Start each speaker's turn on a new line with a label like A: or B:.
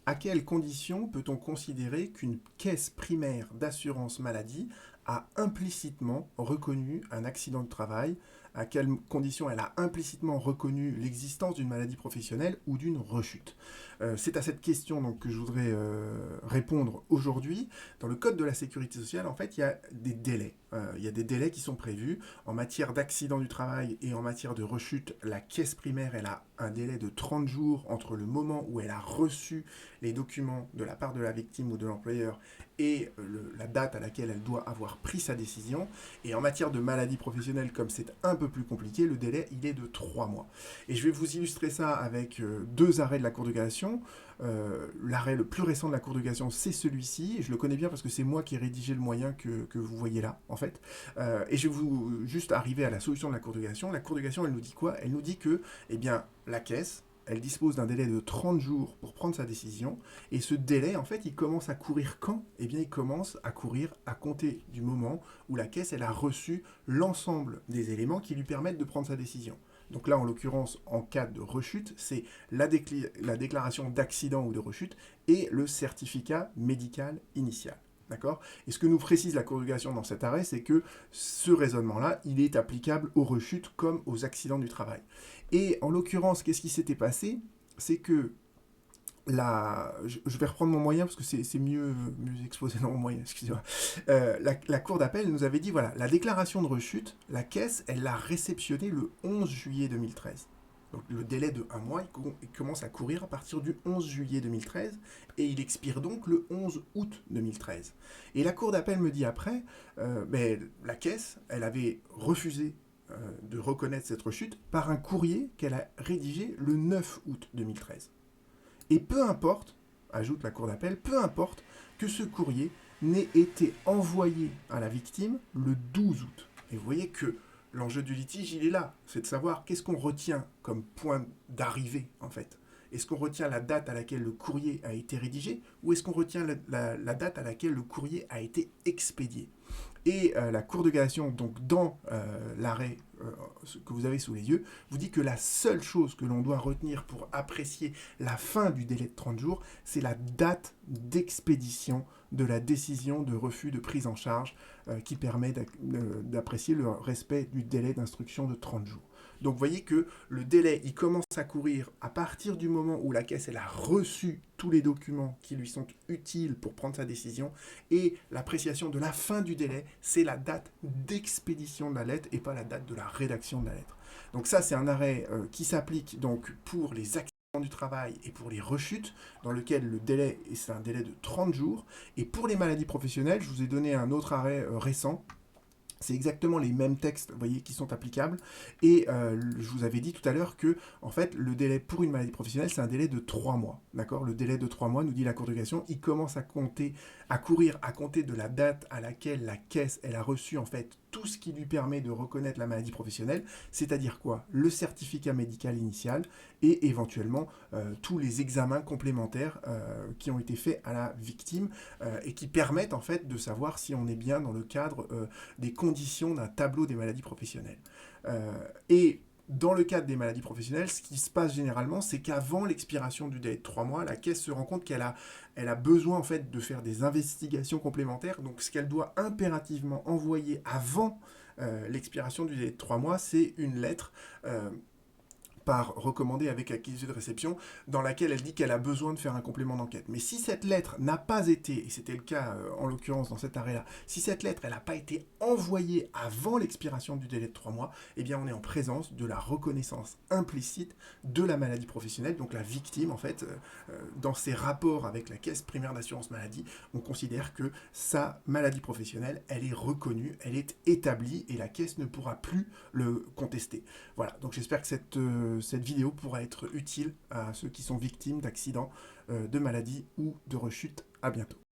A: À quelles conditions peut-on considérer qu'une caisse primaire d'assurance maladie a implicitement reconnu un accident de travail? À quelles conditions elle a implicitement reconnu l'existence d'une maladie professionnelle ou d'une rechute? C'est à cette question donc, que je voudrais répondre aujourd'hui. Dans le Code de la sécurité sociale, en fait, il y a des délais. Il y a des délais qui sont prévus. En matière d'accident du travail et en matière de rechute, la caisse primaire, elle a un délai de 30 jours entre le moment où elle a reçu les documents de la part de la victime ou de l'employeur et la date à laquelle elle doit avoir pris sa décision. Et en matière de maladie professionnelle, comme c'est un peu plus compliqué, le délai, il est de 3 mois. Et je vais vous illustrer ça avec deux arrêts de la Cour de cassation. L'arrêt le plus récent de la Cour de cassation, c'est celui-ci. Je le connais bien parce que c'est moi qui ai rédigé le moyen que vous voyez là, en fait. Et je vais vous juste arriver à la solution de la Cour de cassation. La Cour de cassation, elle nous dit quoi? Elle nous dit que, eh bien, la caisse, elle dispose d'un délai de 30 jours pour prendre sa décision. Et ce délai, en fait, il commence à courir quand? Eh bien, il commence à courir à compter du moment où la caisse, elle a reçu l'ensemble des éléments qui lui permettent de prendre sa décision. Donc là, en l'occurrence, en cas de rechute, c'est la déclaration d'accident ou de rechute et le certificat médical initial. D'accord? Et ce que nous précise la Congrégation dans cet arrêt, c'est que ce raisonnement-là, il est applicable aux rechutes comme aux accidents du travail. Et en l'occurrence, qu'est-ce qui s'était passé? C'est que je vais reprendre mon moyen parce que c'est mieux exposé dans mon moyen, excusez-moi. La Cour d'appel nous avait dit, voilà, la déclaration de rechute, la caisse, elle l'a réceptionnée le 11 juillet 2013. Donc le délai de un mois, il commence à courir à partir du 11 juillet 2013 et il expire donc le 11 août 2013. Et la Cour d'appel me dit après, la caisse, elle avait refusé de reconnaître cette rechute par un courrier qu'elle a rédigé le 9 août 2013. Et peu importe, ajoute la Cour d'appel, peu importe que ce courrier n'ait été envoyé à la victime le 12 août. Et vous voyez que l'enjeu du litige, il est là. C'est de savoir qu'est-ce qu'on retient comme point d'arrivée, en fait. Est-ce qu'on retient la date à laquelle le courrier a été rédigé ou est-ce qu'on retient la date à laquelle le courrier a été expédié? Et la Cour de cassation, donc dans l'arrêt que vous avez sous les yeux, vous dit que la seule chose que l'on doit retenir pour apprécier la fin du délai de 30 jours, c'est la date d'expédition de la décision de refus de prise en charge qui permet d'apprécier le respect du délai d'instruction de 30 jours. Donc vous voyez que le délai, il commence à courir à partir du moment où la caisse elle a reçu tous les documents qui lui sont utiles pour prendre sa décision et l'appréciation de la fin du délai, c'est la date d'expédition de la lettre et pas la date de la rédaction de la lettre. Donc ça, c'est un arrêt qui s'applique donc pour les accidents du travail et pour les rechutes, dans lequel le délai, c'est un délai de 30 jours. Et pour les maladies professionnelles, je vous ai donné un autre arrêt récent. C'est exactement les mêmes textes, vous voyez, qui sont applicables. Et je vous avais dit tout à l'heure que, en fait, le délai pour une maladie professionnelle, c'est un délai de 3 mois. D'accord? Le délai de 3 mois, nous dit la Cour de cassation, il commence à courir à compter de la date à laquelle la caisse, elle a reçu, en fait, tout ce qui lui permet de reconnaître la maladie professionnelle, c'est-à-dire quoi? Le certificat médical initial et éventuellement tous les examens complémentaires qui ont été faits à la victime et qui permettent en fait de savoir si on est bien dans le cadre des conditions d'un tableau des maladies professionnelles. Et dans le cadre des maladies professionnelles, ce qui se passe généralement, c'est qu'avant l'expiration du délai de 3 mois, la caisse se rend compte elle a besoin en fait de faire des investigations complémentaires. Donc ce qu'elle doit impérativement envoyer avant l'expiration du délai de 3 mois, c'est une lettre par recommandé avec accusé de réception, dans laquelle elle dit qu'elle a besoin de faire un complément d'enquête. Mais si cette lettre n'a pas été, et c'était le cas en l'occurrence dans cet arrêt-là, si cette lettre elle n'a pas été envoyée avant l'expiration du délai de 3 mois, eh bien on est en présence de la reconnaissance implicite de la maladie professionnelle. Donc la victime, en fait, dans ses rapports avec la caisse primaire d'assurance maladie, on considère que sa maladie professionnelle, elle est reconnue, elle est établie, et la caisse ne pourra plus le contester. Voilà, donc j'espère que cette vidéo pourra être utile à ceux qui sont victimes d'accidents, de maladies ou de rechutes. À bientôt.